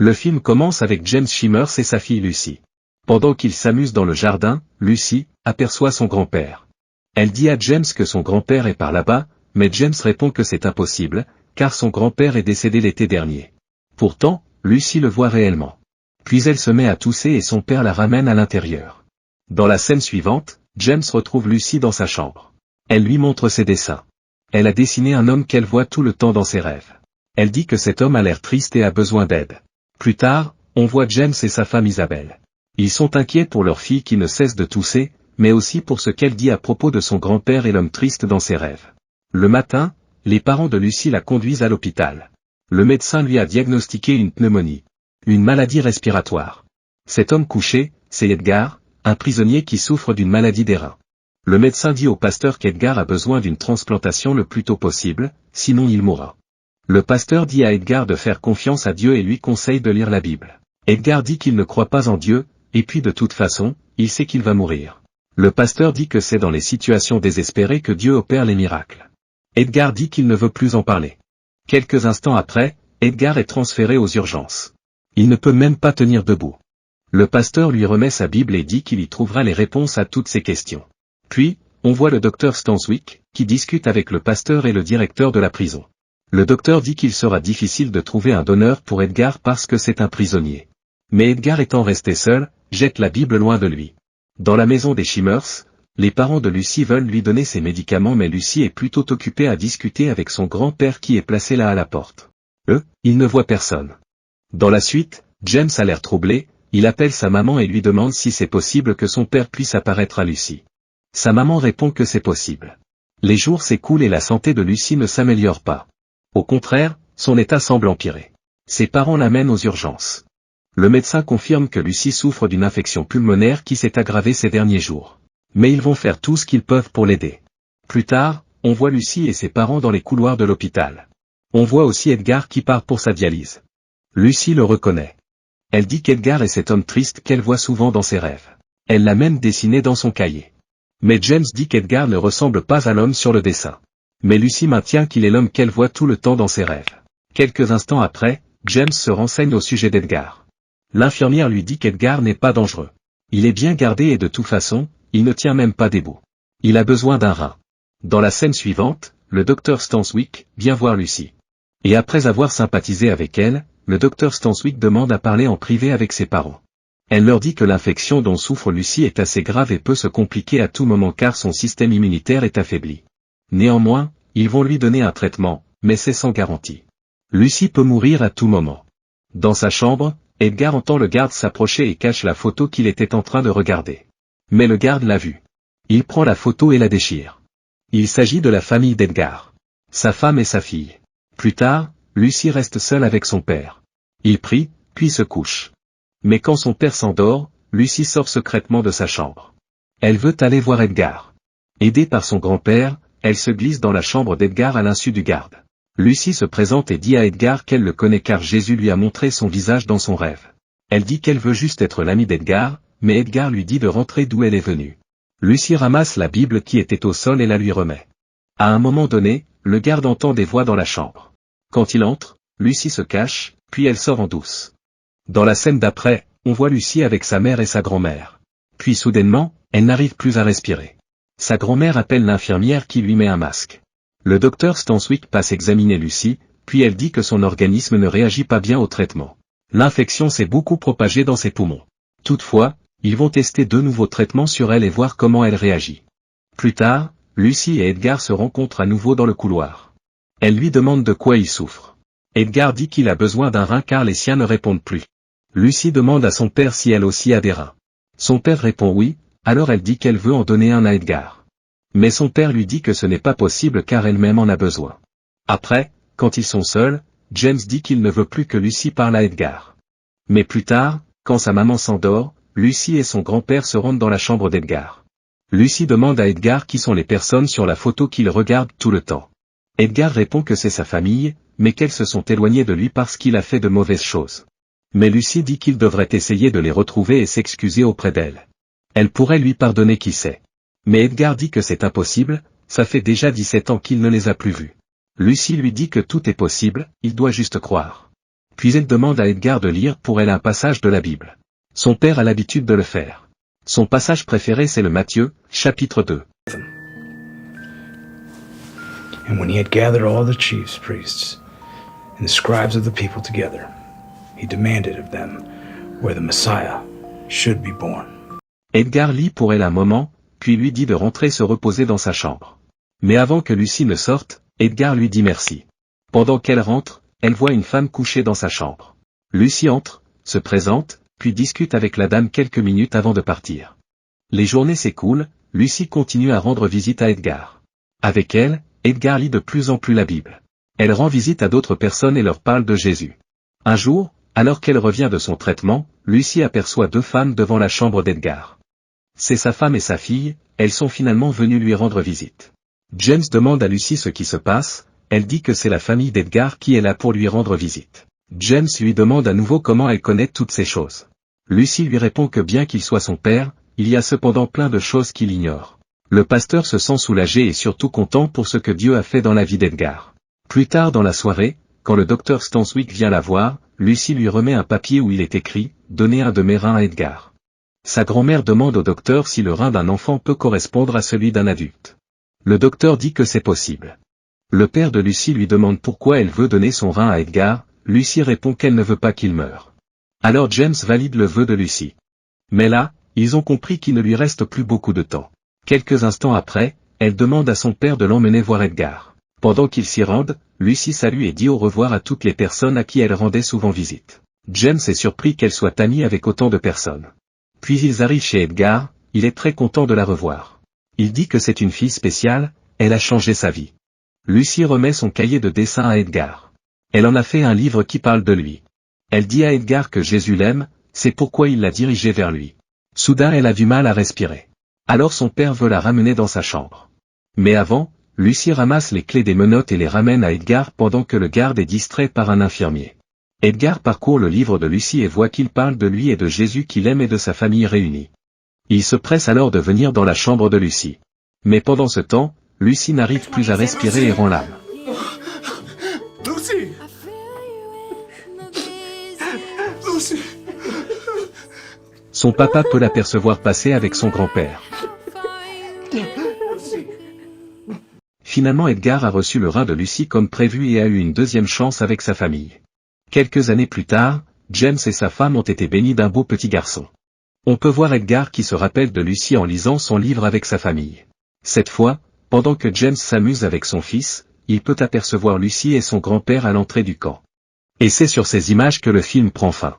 Le film commence avec James Shimmers et sa fille Lucy. Pendant qu'ils s'amusent dans le jardin, Lucy aperçoit son grand-père. Elle dit à James que son grand-père est par là-bas, mais James répond que c'est impossible, car son grand-père est décédé l'été dernier. Pourtant, Lucy le voit réellement. Puis elle se met à tousser et son père la ramène à l'intérieur. Dans la scène suivante, James retrouve Lucy dans sa chambre. Elle lui montre ses dessins. Elle a dessiné un homme qu'elle voit tout le temps dans ses rêves. Elle dit que cet homme a l'air triste et a besoin d'aide. Plus tard, on voit James et sa femme Isabelle. Ils sont inquiets pour leur fille qui ne cesse de tousser, mais aussi pour ce qu'elle dit à propos de son grand-père et l'homme triste dans ses rêves. Le matin, les parents de Lucy la conduisent à l'hôpital. Le médecin lui a diagnostiqué une pneumonie, une maladie respiratoire. Cet homme couché, c'est Edgar, un prisonnier qui souffre d'une maladie des reins. Le médecin dit au pasteur qu'Edgar a besoin d'une transplantation le plus tôt possible, sinon il mourra. Le pasteur dit à Edgar de faire confiance à Dieu et lui conseille de lire la Bible. Edgar dit qu'il ne croit pas en Dieu, et puis de toute façon, il sait qu'il va mourir. Le pasteur dit que c'est dans les situations désespérées que Dieu opère les miracles. Edgar dit qu'il ne veut plus en parler. Quelques instants après, Edgar est transféré aux urgences. Il ne peut même pas tenir debout. Le pasteur lui remet sa Bible et dit qu'il y trouvera les réponses à toutes ses questions. Puis, on voit le docteur Stanswick, qui discute avec le pasteur et le directeur de la prison. Le docteur dit qu'il sera difficile de trouver un donneur pour Edgar parce que c'est un prisonnier. Mais Edgar étant resté seul, jette la Bible loin de lui. Dans la maison des Shimmers, les parents de Lucy veulent lui donner ses médicaments mais Lucy est plutôt occupée à discuter avec son grand-père qui est placé là à la porte. Il ne voit personne. Dans la suite, James a l'air troublé, il appelle sa maman et lui demande si c'est possible que son père puisse apparaître à Lucy. Sa maman répond que c'est possible. Les jours s'écoulent et la santé de Lucy ne s'améliore pas. Au contraire, son état semble empirer. Ses parents l'amènent aux urgences. Le médecin confirme que Lucy souffre d'une infection pulmonaire qui s'est aggravée ces derniers jours. Mais ils vont faire tout ce qu'ils peuvent pour l'aider. Plus tard, on voit Lucy et ses parents dans les couloirs de l'hôpital. On voit aussi Edgar qui part pour sa dialyse. Lucy le reconnaît. Elle dit qu'Edgar est cet homme triste qu'elle voit souvent dans ses rêves. Elle l'a même dessiné dans son cahier. Mais James dit qu'Edgar ne ressemble pas à l'homme sur le dessin. Mais Lucy maintient qu'il est l'homme qu'elle voit tout le temps dans ses rêves. Quelques instants après, James se renseigne au sujet d'Edgar. L'infirmière lui dit qu'Edgar n'est pas dangereux. Il est bien gardé et de toute façon, il ne tient même pas debout. Il a besoin d'un rein. Dans la scène suivante, le docteur Stanswick vient voir Lucy. Et après avoir sympathisé avec elle, le docteur Stanswick demande à parler en privé avec ses parents. Elle leur dit que l'infection dont souffre Lucy est assez grave et peut se compliquer à tout moment car son système immunitaire est affaibli. Néanmoins, ils vont lui donner un traitement, mais c'est sans garantie. Lucy peut mourir à tout moment. Dans sa chambre, Edgar entend le garde s'approcher et cache la photo qu'il était en train de regarder. Mais le garde l'a vue. Il prend la photo et la déchire. Il s'agit de la famille d'Edgar. Sa femme et sa fille. Plus tard, Lucy reste seule avec son père. Il prie, puis se couche. Mais quand son père s'endort, Lucy sort secrètement de sa chambre. Elle veut aller voir Edgar. Aidée par son grand-père, elle se glisse dans la chambre d'Edgar à l'insu du garde. Lucy se présente et dit à Edgar qu'elle le connaît car Jésus lui a montré son visage dans son rêve. Elle dit qu'elle veut juste être l'amie d'Edgar, mais Edgar lui dit de rentrer d'où elle est venue. Lucy ramasse la Bible qui était au sol et la lui remet. À un moment donné, le garde entend des voix dans la chambre. Quand il entre, Lucy se cache, puis elle sort en douce. Dans la scène d'après, on voit Lucy avec sa mère et sa grand-mère. Puis soudainement, elle n'arrive plus à respirer. Sa grand-mère appelle l'infirmière qui lui met un masque. Le docteur Stanswick passe examiner Lucy, puis elle dit que son organisme ne réagit pas bien au traitement. L'infection s'est beaucoup propagée dans ses poumons. Toutefois, ils vont tester 2 nouveaux traitements sur elle et voir comment elle réagit. Plus tard, Lucy et Edgar se rencontrent à nouveau dans le couloir. Elle lui demande de quoi il souffre. Edgar dit qu'il a besoin d'un rein car les siens ne répondent plus. Lucy demande à son père si elle aussi a des reins. Son père répond oui, alors elle dit qu'elle veut en donner un à Edgar. Mais son père lui dit que ce n'est pas possible car elle-même en a besoin. Après, quand ils sont seuls, James dit qu'il ne veut plus que Lucy parle à Edgar. Mais plus tard, quand sa maman s'endort, Lucy et son grand-père se rendent dans la chambre d'Edgar. Lucy demande à Edgar qui sont les personnes sur la photo qu'il regarde tout le temps. Edgar répond que c'est sa famille, mais qu'elles se sont éloignées de lui parce qu'il a fait de mauvaises choses. Mais Lucy dit qu'il devrait essayer de les retrouver et s'excuser auprès d'elle. Elle pourrait lui pardonner qui sait. Mais Edgar dit que c'est impossible, ça fait déjà 17 ans qu'il ne les a plus vus. Lucy lui dit que tout est possible, il doit juste croire. Puis elle demande à Edgar de lire pour elle un passage de la Bible. Son père a l'habitude de le faire. Son passage préféré c'est le Matthieu, chapitre 2. And when he had gathered all the chief priests and the scribes of the people together, he demanded of them where the Messiah should be born. Edgar lit pour elle un moment, puis lui dit de rentrer se reposer dans sa chambre. Mais avant que Lucy ne sorte, Edgar lui dit merci. Pendant qu'elle rentre, elle voit une femme couchée dans sa chambre. Lucy entre, se présente, puis discute avec la dame quelques minutes avant de partir. Les journées s'écoulent, Lucy continue à rendre visite à Edgar. Avec elle, Edgar lit de plus en plus la Bible. Elle rend visite à d'autres personnes et leur parle de Jésus. Un jour, alors qu'elle revient de son traitement, Lucy aperçoit deux femmes devant la chambre d'Edgar. C'est sa femme et sa fille, elles sont finalement venues lui rendre visite. James demande à Lucy ce qui se passe, elle dit que c'est la famille d'Edgar qui est là pour lui rendre visite. James lui demande à nouveau comment elle connaît toutes ces choses. Lucy lui répond que bien qu'il soit son père, il y a cependant plein de choses qu'il ignore. Le pasteur se sent soulagé et surtout content pour ce que Dieu a fait dans la vie d'Edgar. Plus tard dans la soirée, quand le docteur Stanswick vient la voir, Lucy lui remet un papier où il est écrit « Donnez un de mes reins à Edgar ». Sa grand-mère demande au docteur si le rein d'un enfant peut correspondre à celui d'un adulte. Le docteur dit que c'est possible. Le père de Lucy lui demande pourquoi elle veut donner son rein à Edgar, Lucy répond qu'elle ne veut pas qu'il meure. Alors James valide le vœu de Lucy. Mais là, ils ont compris qu'il ne lui reste plus beaucoup de temps. Quelques instants après, elle demande à son père de l'emmener voir Edgar. Pendant qu'ils s'y rendent, Lucy salue et dit au revoir à toutes les personnes à qui elle rendait souvent visite. James est surpris qu'elle soit amie avec autant de personnes. Puis ils arrivent chez Edgar, il est très content de la revoir. Il dit que c'est une fille spéciale, elle a changé sa vie. Lucy remet son cahier de dessin à Edgar. Elle en a fait un livre qui parle de lui. Elle dit à Edgar que Jésus l'aime, c'est pourquoi il l'a dirigé vers lui. Soudain elle a du mal à respirer. Alors son père veut la ramener dans sa chambre. Mais avant, Lucy ramasse les clés des menottes et les ramène à Edgar pendant que le garde est distrait par un infirmier. Edgar parcourt le livre de Lucy et voit qu'il parle de lui et de Jésus qu'il aime et de sa famille réunie. Il se presse alors de venir dans la chambre de Lucy. Mais pendant ce temps, Lucy n'arrive plus à respirer et rend l'âme. Lucy! Lucy! Son papa peut l'apercevoir passer avec son grand-père. Finalement Edgar a reçu le rein de Lucy comme prévu et a eu une deuxième chance avec sa famille. Quelques années plus tard, James et sa femme ont été bénis d'un beau petit garçon. On peut voir Edgar qui se rappelle de Lucy en lisant son livre avec sa famille. Cette fois, pendant que James s'amuse avec son fils, il peut apercevoir Lucy et son grand-père à l'entrée du camp. Et c'est sur ces images que le film prend fin.